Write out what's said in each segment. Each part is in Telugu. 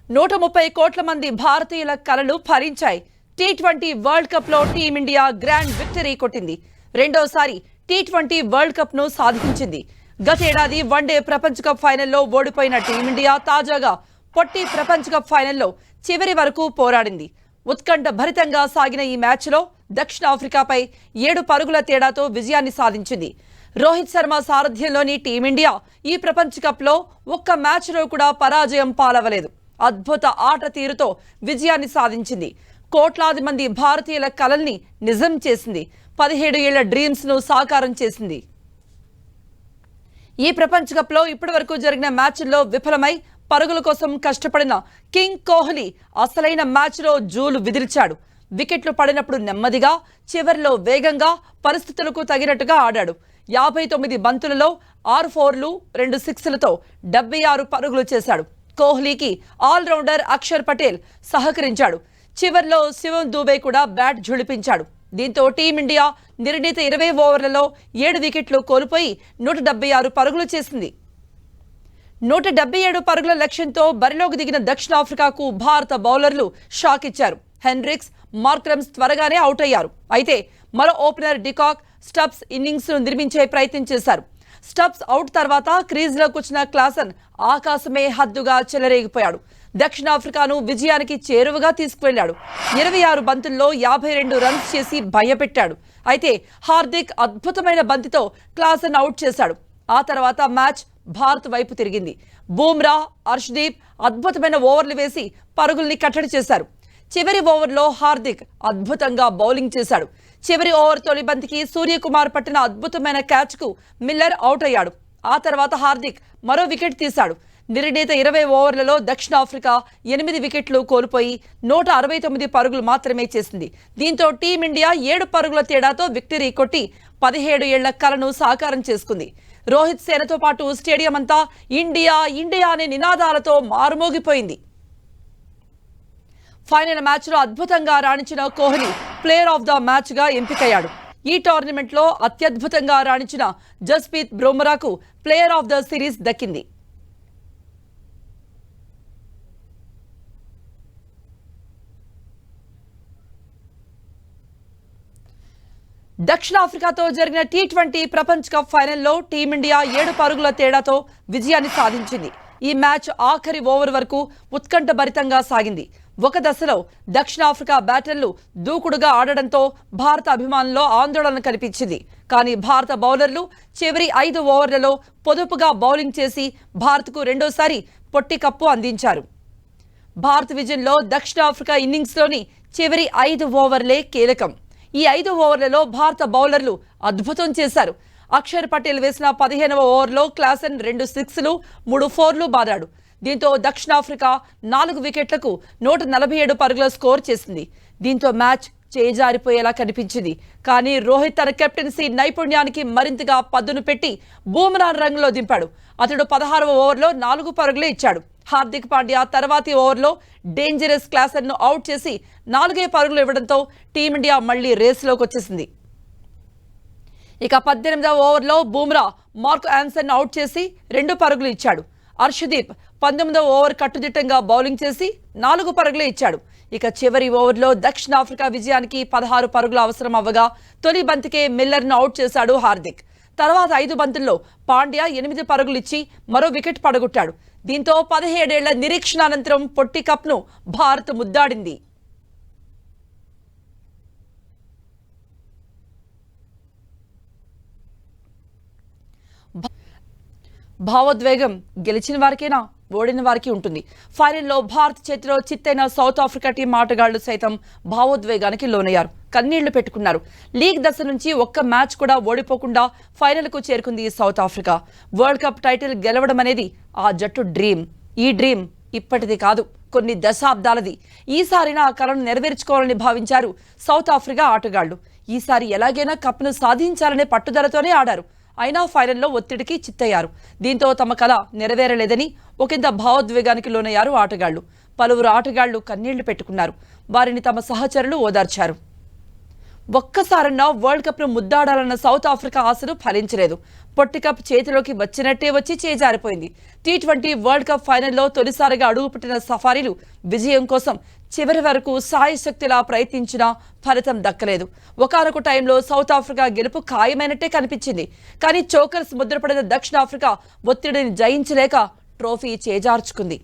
130 కోట్ల మంది భారతీయుల కలలు ఫలించాయి. టీ20 వరల్డ్ కప్ లో టీమిండియా గ్రాండ్ విక్టరీ కొట్టింది. రెండోసారి టీ20 వరల్డ్ కప్ ను సాధించింది. గతేడాది వన్డే ప్రపంచ కప్ ఫైనల్లో ఓడిపోయిన టీమిండియా తాజాగా పొట్టి ప్రపంచ కప్ ఫైనల్లో చివరి వరకు పోరాడింది. ఉత్కంఠ భరితంగా సాగిన ఈ మ్యాచ్లో దక్షిణాఫ్రికాపై 7 పరుగుల తేడాతో విజయాన్ని సాధించింది. రోహిత్ శర్మ సారథ్యంలోని టీమిండియా ఈ ప్రపంచ కప్లో ఒక్క మ్యాచ్లో కూడా పరాజయం పాలవలేదు. అద్భుత ఆట తీరుతో విజయాన్ని సాధించింది. కోట్లాది మంది భారతీయుల కలల్ని నిజం చేసింది. 17 ఏళ్ల డ్రీమ్స్ ను సాకారం చేసింది. ఈ ప్రపంచ కప్లో ఇప్పటివరకు జరిగిన మ్యాచ్ల్లో విఫలమై పరుగుల కోసం కష్టపడిన కింగ్ కోహ్లీ అసలైన మ్యాచ్లో జూలు విదిల్చాడు. వికెట్లు పడినప్పుడు నెమ్మదిగా, చివర్లో వేగంగా, పరిస్థితులకు తగినట్టుగా ఆడాడు. 59 బంతులలో 6 ఫోర్లు 2 సిక్స్లతో 76 పరుగులు చేశాడు. కోహ్లీకి ఆల్రౌండర్ అక్షర్ పటేల్ సహకరించాడు. చివర్లో శివం దూబే కూడా బ్యాట్ ఝుళిపించాడు. దీంతో టీమిండియా నిర్ణీత 20 ఓవర్లలో 7 వికెట్లు కోల్పోయి 176 పరుగులు చేసింది. 177 పరుగుల లక్ష్యంతో బరిలోకి దిగిన దక్షిణాఫ్రికాకు భారత బౌలర్లు షాక్ ఇచ్చారు. హెన్రిక్స్, మార్క్రమ్స్ త్వరగానే అవుట్ అయ్యారు. అయితే మరో ఓపెనర్ డికాక్ స్టబ్స్ ఇన్నింగ్స్ ను నిర్మించే ప్రయత్నం చేశారు. స్టబ్స్ అవుట్ తర్వాత క్రీజ్లోకి వచ్చిన క్లాసన్ ఆకాశమే హద్దుగా చెలరేగిపోయాడు. దక్షిణాఫ్రికాను విజయానికి చేరువగా తీసుకువెళ్లాడు. 26 బంతుల్లో 52 రన్స్ చేసి భయపెట్టాడు. అయితే హార్దిక్ అద్భుతమైన బంతితో క్లాసన్ అవుట్ చేశాడు. ఆ తర్వాత మ్యాచ్ భారత్ వైపు తిరిగింది. బూమ్రా, అర్ష్దీప్ అద్భుతమైన ఓవర్లు వేసి పరుగుల్ని కట్టడి చేశారు. చివరి ఓవర్లో హార్దిక్ అద్భుతంగా బౌలింగ్ చేశాడు. చివరి ఓవర్ తొలి బంతికి సూర్యకుమార్ పట్టిన అద్భుతమైన క్యాచ్కు మిల్లర్ అవుట్ అయ్యాడు. ఆ తర్వాత హార్దిక్ మరో వికెట్ తీశాడు. నిర్ణీత 20 ఓవర్లలో దక్షిణాఫ్రికా 8 వికెట్లు కోల్పోయి 169 పరుగులు మాత్రమే చేసింది. దీంతో టీమిండియా 7 పరుగుల తేడాతో విక్టరీ కొట్టి 17 ఏళ్ల కలను సాకారం చేసుకుంది. రోహిత్ సేనతో పాటు స్టేడియం అంతా ఇండియా ఇండియా అనే నినాదాలతో మారుమోగిపోయింది. ఫైనల్ మ్యాచ్లో అద్భుతంగా రాణించిన Kohli player of the match గా ఎంపికయ్యాడు. ఈ టోర్నమెంట్లో అత్యద్భుతంగా రాణించిన జస్ప్రీత్ బుమ్రాకు ప్లేయర్ ఆఫ్ ద సిరీస్ దక్కింది. దక్షిణాఫ్రికాతో జరిగిన టీ20 ప్రపంచ కప్ ఫైనల్లో టీమిండియా 7 పరుగుల తేడాతో విజయాన్ని సాధించింది. ఈ మ్యాచ్ ఆఖరి ఓవర్ వరకు ఉత్కంఠ భరితంగా సాగింది. ఒక దశలో దక్షిణాఫ్రికా బ్యాటర్లు దూకుడుగా ఆడడంతో భారత అభిమానుల్లో ఆందోళన కనిపించింది. కానీ భారత బౌలర్లు చివరి 5 ఓవర్లలో పొదుపుగా బౌలింగ్ చేసి భారత్కు రెండోసారి పొట్టి కప్పు అందించారు. భారత విజయంలో దక్షిణాఫ్రికా ఇన్నింగ్స్లోని చివరి 5 ఓవర్లే కీలకం. ఈ 5 ఓవర్లలో భారత బౌలర్లు అద్భుతం చేశారు. అక్షర్ పటేల్ వేసిన 15వ ఓవర్లో క్లాసన్ 2 సిక్స్లు 3 ఫోర్లు బాదాడు. దీంతో దక్షిణాఫ్రికా 4 వికెట్లకు 147 పరుగుల స్కోర్ చేసింది. దీంతో మ్యాచ్ చేజారిపోయేలా కనిపించింది. కానీ రోహిత్ తన కెప్టెన్సీ నైపుణ్యానికి మరింతగా పదును పెట్టి బూమ్రా రంగంలో దింపాడు. అతడు 16వ ఓవర్లో 4 పరుగులే ఇచ్చాడు. హార్దిక్ పాండ్యా తర్వాతి ఓవర్లో డేంజరస్ క్లాసన్ ను అవుట్ చేసి 4 పరుగులు ఇవ్వడంతో టీమిండియా మళ్లీ రేసులోకి వచ్చేసింది. ఇక 18వ ఓవర్లో బూమ్రా మార్క్ ఆన్సన్ అవుట్ చేసి 2 పరుగులు ఇచ్చాడు. అర్షదీప్ 19వ ఓవర్ కట్టుదిట్టంగా బౌలింగ్ చేసి 4 పరుగులే ఇచ్చాడు. ఇక చివరి ఓవర్లో దక్షిణాఫ్రికా విజయానికి 16 పరుగులు అవసరం అవ్వగా తొలి బంతికే మిల్లర్ను అవుట్ చేశాడు హార్దిక్. తర్వాత 5 బంతుల్లో పాండ్యా 8 పరుగులు ఇచ్చి మరో వికెట్ పడగొట్టాడు. దీంతో 17 ఏళ్ల నిరీక్షణ అనంతరం పొట్టి కప్ను భారత్ ముద్దాడింది. భావోద్వేగం గెలిచిన వారికేనా, ఓడిన వారికి ఉంటుంది. ఫైనల్లో భారత్ చేతిలో చిత్తైన సౌత్ ఆఫ్రికా టీం ఆటగాళ్లు సైతం భావోద్వేగానికి లోనయ్యారు, కన్నీళ్లు పెట్టుకున్నారు. లీగ్ దశ నుంచి ఒక్క మ్యాచ్ కూడా ఓడిపోకుండా ఫైనల్కు చేరుకుంది south Africa. World cup title గెలవడం అనేది ఆ జట్టు డ్రీమ్. ఈ డ్రీమ్ ఇప్పటిది కాదు, కొన్ని దశాబ్దాలది. ఈసారి ఆ కలను నెరవేర్చుకోవాలని భావించారు సౌత్ ఆఫ్రికా ఆటగాళ్లు. ఈసారి ఎలాగైనా కప్ను సాధించాలనే పట్టుదలతోనే ఆడారు. అయినా ఫైనల్లో ఒత్తిడికి చిత్తయ్యారు. దీంతో తమ కల నెరవేరలేదని ఒకంత భావోద్వేగానికి లోనయ్యారు ఆటగాళ్లు. పలువురు ఆటగాళ్లు కన్నీళ్లు పెట్టుకున్నారు. వారిని తమ సహచరులు ఓదార్చారు. ఒక్కసారన్నా వరల్డ్ కప్ను ముద్దాడాలన్న సౌత్ ఆఫ్రికా ఆశలు ఫలించలేదు. పొట్టి కప్ చేతిలోకి వచ్చినట్టే వచ్చి చేజారిపోయింది. టీ20 వరల్డ్ కప్ ఫైనల్లో తొలిసారిగా అడుగుపెట్టిన సఫారీలు విజయం కోసం చివరి వరకు సాయశక్తిలా ప్రయత్నించినా ఫలితం దక్కలేదు. ఒకానొక టైంలో సౌత్ ఆఫ్రికా గెలుపు ఖాయమైనట్టే కనిపించింది. కానీ చోకర్స్ ముద్రపడిన దక్షిణాఫ్రికా ఒత్తిడిని జయించలేక ట్రోఫీ చేజార్చుకుంది.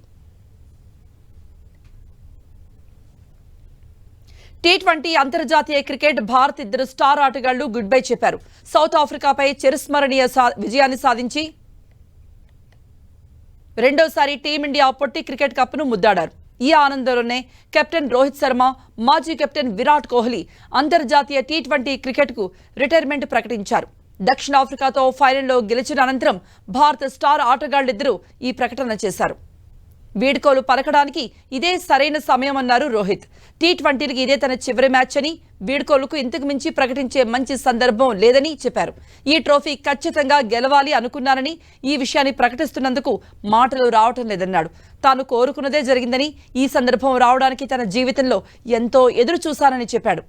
టీ20 అంతర్జాతీయ క్రికెట్ భారత్ ఇద్దరు స్టార్ ఆటగాళ్లు గుడ్ బై చెప్పారు. సౌత్ ఆఫ్రికాపై చిరస్మరణీయ విజయాన్ని సాధించి రెండోసారి టీమిండియా పొట్టి క్రికెట్ కప్ను ముద్దాడారు. ఈ ఆనందంలోనే కెప్టెన్ రోహిత్ శర్మ, మాజీ కెప్టెన్ విరాట్ కోహ్లీ అంతర్జాతీయ టీ20 క్రికెట్కు రిటైర్మెంట్ ప్రకటించారు. దక్షిణాఫ్రికాతో ఫైనల్లో గెలిచిన అనంతరం భారత స్టార్ ఆటగాళ్లిద్దరూ ఈ ప్రకటన చేశారు. వీడ్కోలు పలకడానికి ఇదే సరైన సమయమన్నారు రోహిత్. టీ20కి ఇదే తన చివరి మ్యాచ్ అని, వీడ్కోలుకు ఇంతకు మించి ప్రకటించే మంచి సందర్భం లేదని చెప్పారు. ఈ ట్రోఫీ ఖచ్చితంగా గెలవాలి అనుకున్నానని, ఈ విషయాన్ని ప్రకటిస్తున్నందుకు మాటలు రావటం లేదన్నాడు. తాను కోరుకున్నదే జరిగిందని, ఈ సందర్భం రావడానికి తన జీవితంలో ఎంతో ఎదురు చూశానని చెప్పాడు.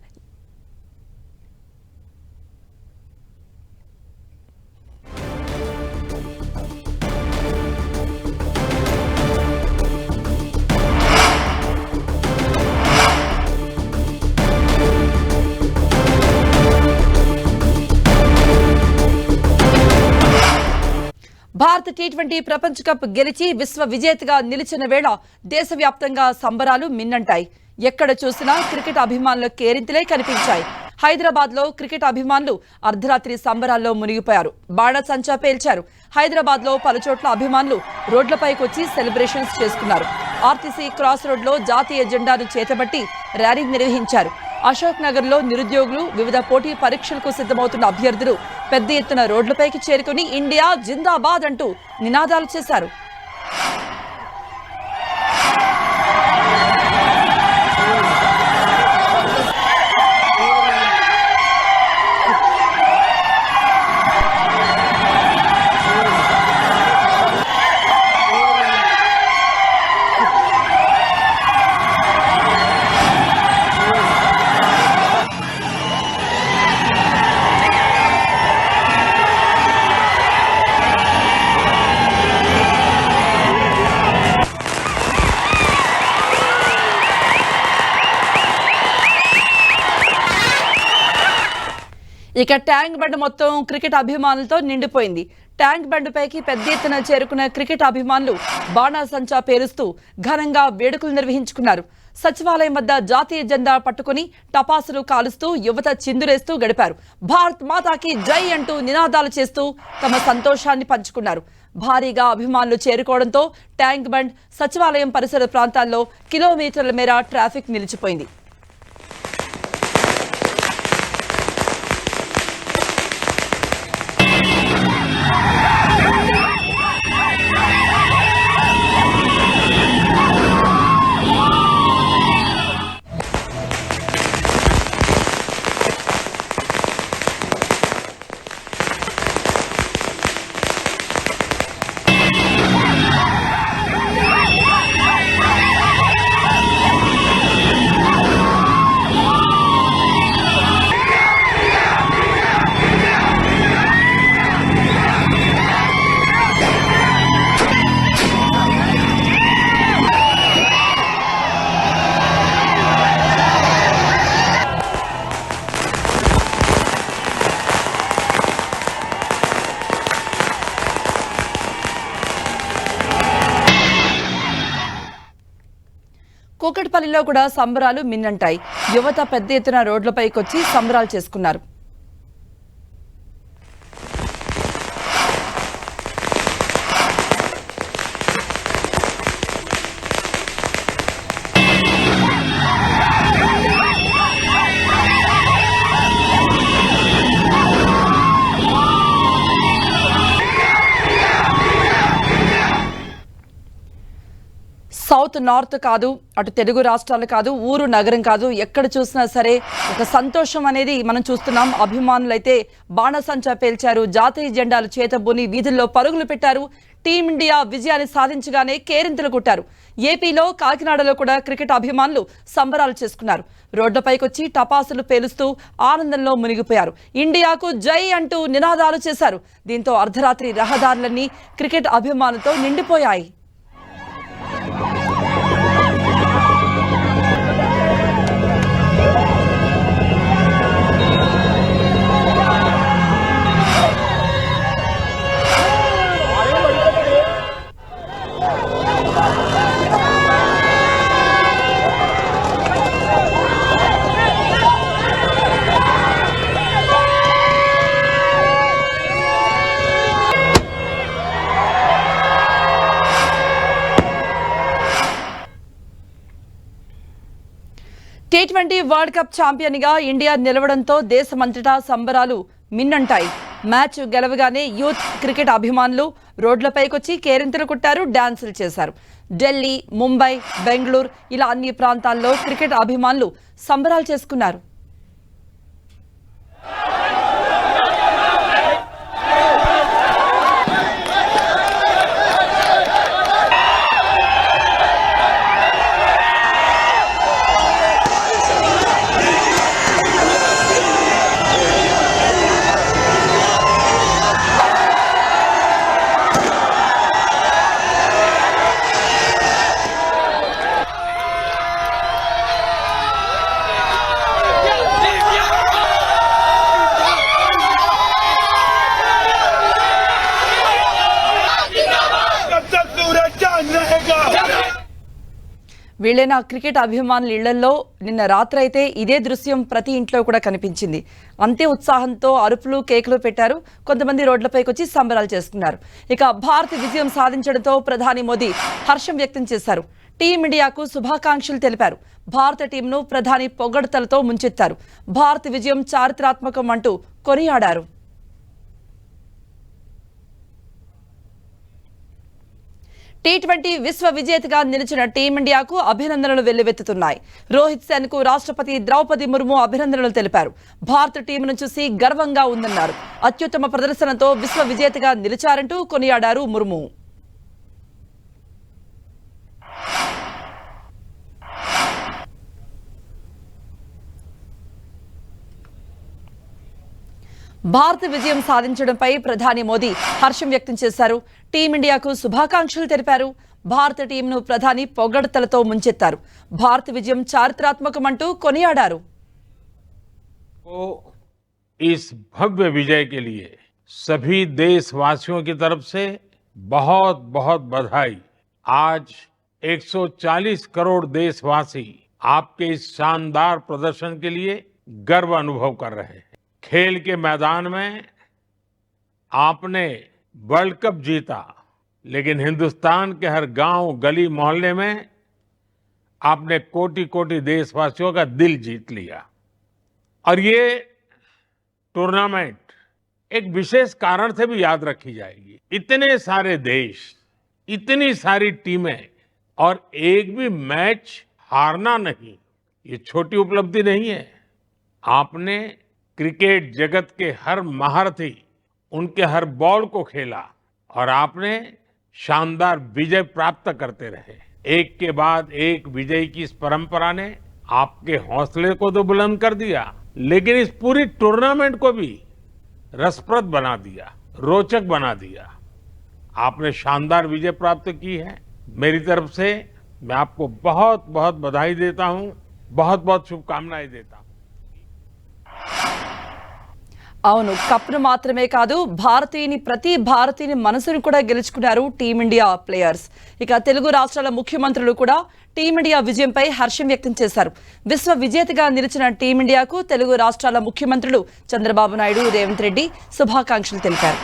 భారత టీ20 ప్రపంచ కప్ గెలిచి విశ్వ విజేతగా నిలిచిన వేళ దేశవ్యాప్తంగా సంబరాలు మిన్నంటాయి. ఎక్కడ చూసినా క్రికెట్ అభిమానుల కేరింతలే కనిపించాయి. హైదరాబాద్ లో క్రికెట్ అభిమానులు అర్ధరాత్రి సంబరాల్లో మునిగిపోయారు. బాణసంచా పేల్చారు. హైదరాబాద్ లో పలుచోట్ల అభిమానులు రోడ్లపైకి వచ్చి సెలబ్రేషన్స్ చేసుకున్నారు. ఆర్టీసీ క్రాస్ రోడ్ లో జాతీయ జెండాను చేతబట్టి ర్యాలీ నిర్వహించారు. అశోక్ నగర్ లో నిరుద్యోగులు, వివిధ పోటీ పరీక్షలకు సిద్ధమవుతున్న అభ్యర్థులు పెద్ద ఎత్తున రోడ్లపైకి చేరుకుని ఇండియా జిందాబాద్ అంటూ నినాదాలు చేశారు. ఇక ట్యాంక్ బండ్ మొత్తం క్రికెట్ అభిమానులతో నిండిపోయింది. ట్యాంక్ బండ్పైకి పెద్ద ఎత్తున చేరుకున్న క్రికెట్ అభిమానులు బాణాసంచా పేలుస్తూ ఘనంగా వేడుకలు నిర్వహించుకున్నారు. సచివాలయం వద్ద జాతీయ జెండా పట్టుకుని టపాసులు కాలుస్తూ యువత చిందులేస్తూ గడిపారు. భారత్ మాతాకి జై అంటూ నినాదాలు చేస్తూ తమ సంతోషాన్ని పంచుకున్నారు. భారీగా అభిమానులు చేరుకోవడంతో ట్యాంక్ బండ్, సచివాలయం పరిసర ప్రాంతాల్లో కిలోమీటర్ల మేర ట్రాఫిక్ నిలిచిపోయింది. కూకట్పల్లిలో కూడా సంబరాలు మిన్నంటాయి. యువత పెద్ద ఎత్తున రోడ్లపైకి వచ్చి సంబరాలు చేసుకున్నారు. సౌత్ నార్త్ కాదు, అటు తెలుగు రాష్ట్రాలు కాదు, ఊరు నగరం కాదు, ఎక్కడ చూసినా సరే ఒక సంతోషం అనేది మనం చూస్తున్నాం. అభిమానులైతే బాణసంచా పేల్చారు, జాతీయ జెండాలు చేతబూని వీధుల్లో పరుగులు పెట్టారు. టీమిండియా విజయాన్ని సాధించగానే కేరింతలు కొట్టారు. ఏపీలో కాకినాడలో కూడా క్రికెట్ అభిమానులు సంబరాలు చేసుకున్నారు. రోడ్లపైకొచ్చి టపాసులు పేలుస్తూ ఆనందంలో మునిగిపోయారు. ఇండియాకు జై అంటూ నినాదాలు చేశారు. దీంతో అర్ధరాత్రి రహదారులన్నీ క్రికెట్ అభిమానులతో నిండిపోయాయి. T20 వరల్డ్ కప్ ఛాంపియన్ గా ఇండియా నిలవడంతో దేశమంతటా సంబరాలు మిన్నంటాయి. మ్యాచ్ గెలవగానే యూత్ క్రికెట్ అభిమానులు రోడ్లపైకొచ్చి కేరింతలు కొట్టారు, డాన్సులు చేశారు. ఢిల్లీ, ముంబై, బెంగళూరు ఇలా అన్ని ప్రాంతాల్లో క్రికెట్ అభిమానులు సంబరాలు చేసుకున్నారు. వీళ్ళైనా క్రికెట్ అభిమానుల ఇళ్లలో నిన్న రాత్రి అయితే ఇదే దృశ్యం ప్రతి ఇంట్లో కూడా కనిపించింది. అంతే ఉత్సాహంతో అరుపులు కేకులు పెట్టారు. కొంతమంది రోడ్లపైకి వచ్చి సంబరాలు చేసుకున్నారు. ఇక భారత్ విజయం సాధించడంతో ప్రధాని మోదీ హర్షం వ్యక్తం చేశారు. టీమిండియాకు శుభాకాంక్షలు తెలిపారు. భారత టీంను ప్రధాని పొగడ్తలతో ముంచెత్తారు. భారత్ విజయం చారిత్రాత్మకం అంటూ కొనియాడారు. T20 విశ్వ విజేతగా నిలిచిన టీమిండియాకు అభినందనలు వెల్లువెత్తుతున్నాయి. రోహిత్ శర్మ కు రాష్ట్రపతి ద్రౌపది ముర్ము అభినందనలు తెలిపారు. భారత టీంను చూసి గర్వంగా ఉందన్నారు. అత్యుత్తమ ప్రదర్శనతో విశ్వ విజేతగా నిలిచారంటూ కొనియాడారు ముర్ము. భారత విజయం సాధించడంపై ప్రధాని మోదీ హర్షం వ్యక్తం చేశారు. టీమిండియాకు శుభాకాంక్షలు తెలిపారు. భారత టీంను ప్రధాని పొగడ్తలతో ముంచెత్తారు. భారత విజయం చారిత్రాత్మకమంటూ కొనియాడారు. इस भव्य विजय के लिए सभी देशवासियों की तरफ से बहुत बहुत बधाई। आज 140 करोड़ देशवासी आपके इस शानदार प्रदर्शन के लिए गर्व अनुभव कर रहे हैं। खेल के मैदान में आपने वर्ल्ड कप जीता, लेकिन हिंदुस्तान के हर गांव, गली, मोहल्ले में आपने कोटि कोटि देशवासियों का दिल जीत लिया। और ये टूर्नामेंट एक विशेष कारण से भी याद रखी जाएगी। इतने सारे देश, इतनी सारी टीमें और एक भी मैच हारना नहीं, ये छोटी उपलब्धि नहीं है। आपने क्रिकेट जगत के हर महारथी, उनके हर बॉल को खेला और आपने शानदार विजय प्राप्त करते रहे। एक के बाद एक विजय की इस परंपरा ने आपके हौसले को तो बुलंद कर दिया, लेकिन इस पूरी टूर्नामेंट को भी रसप्रद बना दिया, रोचक बना दिया। आपने शानदार विजय प्राप्त की है। मेरी तरफ से मैं आपको बहुत बहुत बधाई देता हूं, बहुत बहुत शुभकामनाएं देता हूं। అవును, కప్ను మాత్రమే కాదు, ప్రతి భారతీయుని మనసును కూడా గెలుచుకున్నారు టీమిండియా ప్లేయర్స్. ఇక తెలుగు రాష్ట్రాల ముఖ్యమంత్రులు కూడా టీమిండియా విజయంపై హర్షం వ్యక్తం చేశారు. విశ్వ విజేతగా నిలిచిన టీమిండియాకు తెలుగు రాష్ట్రాల ముఖ్యమంత్రులు చంద్రబాబు నాయుడు, రేవంత్ రెడ్డి శుభాకాంక్షలు తెలిపారు.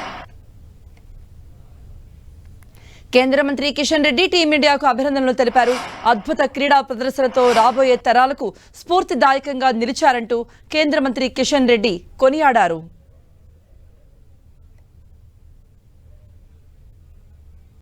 కేంద్ర మంత్రి కిషన్ రెడ్డి టీమిండియాకు అభినందనలు తెలిపారు. అద్భుత క్రీడా ప్రదర్శనతో రాబోయే తరాలకు స్ఫూర్తిదాయకంగా నిలిచారంటూ కేంద్ర మంత్రి కిషన్ రెడ్డి కొనియాడారు.